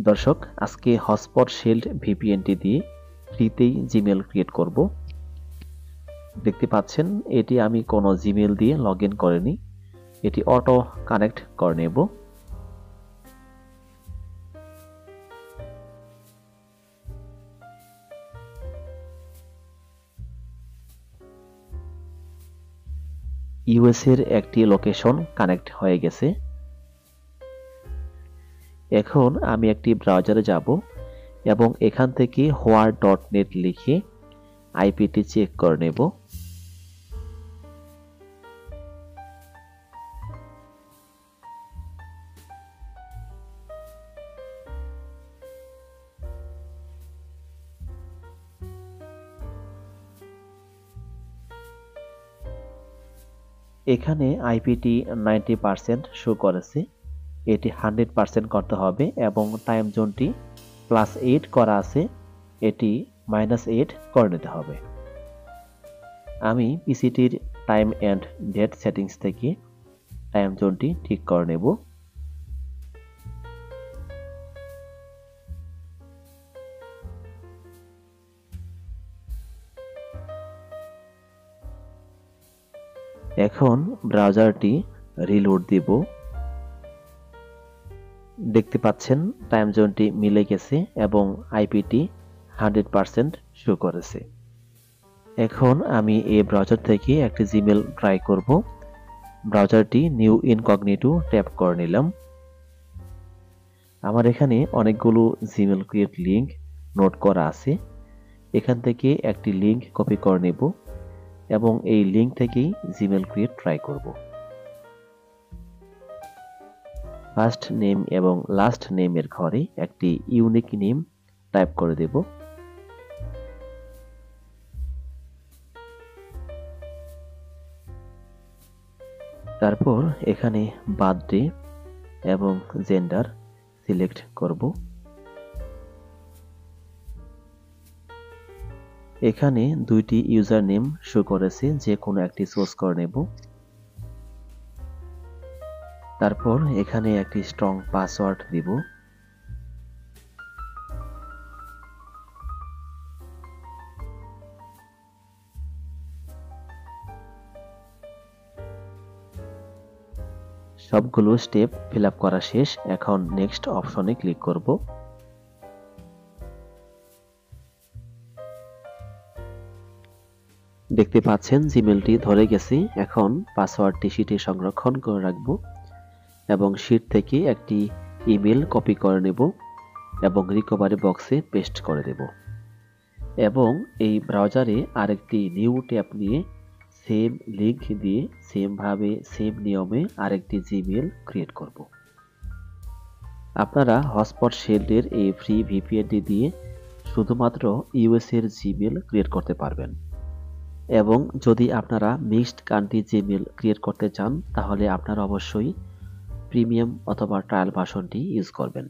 দর্শক, আজকে hotspot shield ভিপিএনটি দিয়ে ফ্রিতেই জিমেল ক্রিয়েট করব। দেখতে পাচ্ছেন, এটি আমি কোনো জিমেল দিয়ে লগ ইন করিনি, এটি অটো কানেক্ট করে নেব। ইউএস এর একটি লোকেশন কানেক্ট হয়ে গেছে। এখন আমি একটি ব্রাউজারে যাব এবং এখান থেকে হোয়ার.নেট লিখে আইপিটি চেক করে নেব। এখানে আইপিটি 90% শো করেছে, এটি 100% করতে হবে এবং টাইম জোনটি +8 করা আছে, এটি -8 করে নিতে হবে। আমি পিসিটির টাইম অ্যান্ড ডেট সেটিংস থেকে টাইম জোনটি ঠিক করে নেব। এখন ব্রাউজারটি রিলোড দিব। দেখতে পাচ্ছেন টাইম জোনটি মিলে গেছে এবং আইপিটি 100% শো করেছে। এখন আমি এই ব্রাউজার থেকে একটি জিমেল ট্রাই করব। ব্রাউজারটি নিউ ইনকগনিটো ট্যাপ করে নিলাম। আমার এখানে অনেকগুলো জিমেল ক্রিয়েট লিংক নোট করা আছে, এখান থেকে একটি লিংক কপি করে নেব এবং এই লিংক থেকেই জিমেল ক্রিয়েট ট্রাই করব। ফার্স্ট নেম এবং লাস্ট নেমের ঘরে একটি ইউনিক নেম টাইপ করে দেব। তারপর এখানে বার্থডে এবং জেন্ডার সিলেক্ট করব। এখানে দুইটি ইউজার নেম শো করেছে, যে কোনো একটি চুজ করে নেব। তারপর এখানে একটি স্ট্রং পাসওয়ার্ড দিব। সবগুলো স্টেপ ফিল আপ করা শেষ, এখন নেক্সট অপশনে ক্লিক করব। দেখতে পাচ্ছেন জিমেলটি ধরে গেছে। এখন পাসওয়ার্ডটি শীটে সংরক্ষণ করে রাখব এবং শীট থেকে একটি ইমেল কপি করে নেব এবং রিকভারি বক্সে পেস্ট করে দেব এবং এই ব্রাউজারে আরেকটি নিউ ট্যাব নিয়ে সেম লিংক দিয়ে সেম নিয়মে আরেকটি জিমেল ক্রিয়েট করব। আপনারা হটস্পট শিল্ডের এই ফ্রি ভিপিএনটি দিয়ে শুধুমাত্র ইউএস এর জিমেল ক্রিয়েট করতে পারবেন এবং যদি আপনারা মিক্সড কান্ট্রি জিমেল ক্রিয়েট করতে চান তাহলে আপনারা অবশ্যই প্রিমিয়াম অথবা ট্রায়াল ভার্সনটি ইউজ করবেন।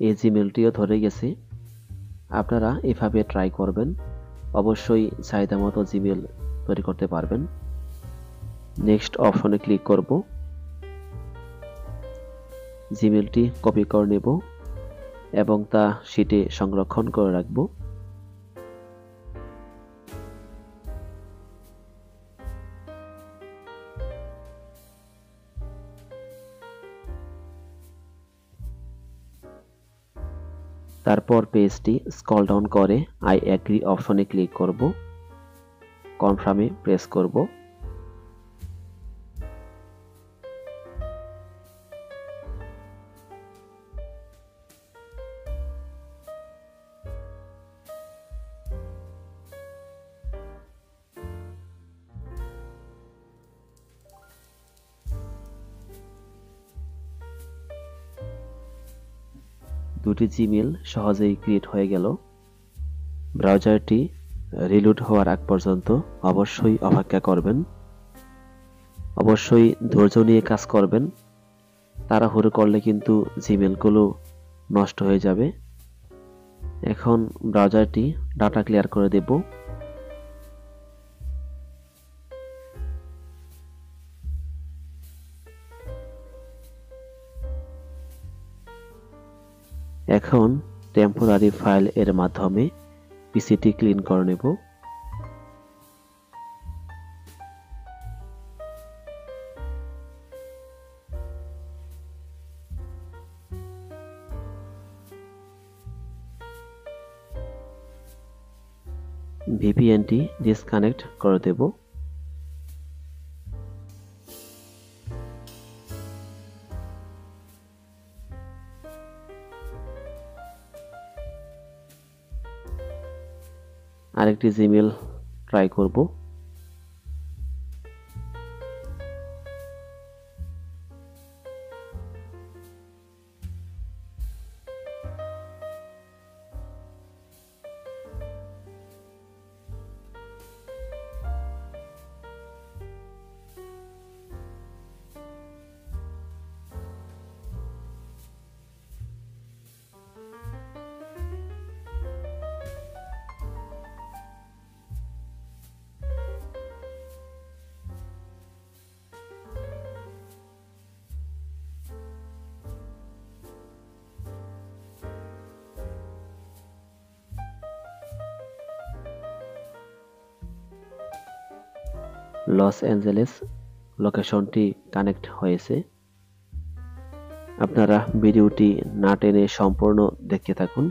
এই জিমেলটিও ধরে গেছে। আপনারা এভাবে ট্রাই করবেন, অবশ্যই চাহিদা মতো জিমেল তৈরি করতে পারবেন। নেক্সট অপশনে ক্লিক করব। জিমেলটি কপি করে নেব এবং তা শীটে সংরক্ষণ করে রাখব। তারপর পেজটি স্ক্রল ডাউন করে আই এগ্রি অপশনে ক্লিক করব, কনফার্মে প্রেস করব। দুটি জিমেইল সহজেই ক্রিয়েট হয়ে গেল। ব্রাউজারটি রিলোড হওয়ার আগ পর্যন্ত অবশ্যই অপেক্ষা করবেন। অবশ্যই ধৈর্য নিয়ে কাজ করবেন। তাড়াহুড়ো করলে কিন্তু জিমেইলগুলো নষ্ট হয়ে যাবে। এখন ব্রাউজারটি ডাটা ক্লিয়ার করে দেব। এখন টেম্পোরারি ফাইল এর মাধ্যমে পিসিটি ক্লিন করে নেব। ভিপিএনটি ডিসকানেক্ট করে দেব। আরেকটি জিমেইল ট্রাই করব। লস অ্যাঞ্জেলেস লোকেশনটি কানেক্ট হয়েছে। আপনারা ভিডিওটি না টেনে সম্পূর্ণ দেখতে থাকুন।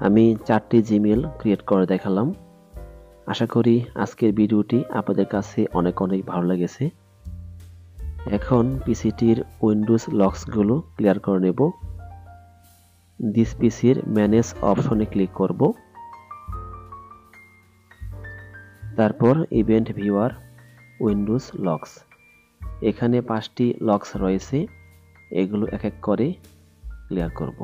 আমি 4টি জিমেইল ক্রিয়েট করে দেখালাম। আশা করি আজকের ভিডিওটি আপনাদের কাছে অনেক ভালো লেগেছে। এখন পিসিটির উইন্ডোজ লক্সগুলো ক্লিয়ার করে নেব। দিস পিসির ম্যানেজ অপশনে ক্লিক করব। তারপর ইভেন্ট ভিউয়ার, উইন্ডোজ লক্স। এখানে 5টি লক্স রয়েছে, এগুলো এক এক করে ক্লিয়ার করব।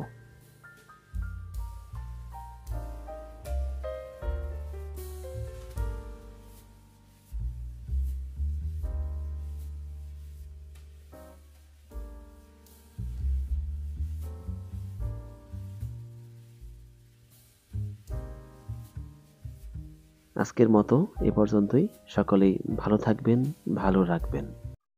আজকের মতো এ পর্যন্তই। সকলেই ভালো থাকবেন, ভালো রাখবেন।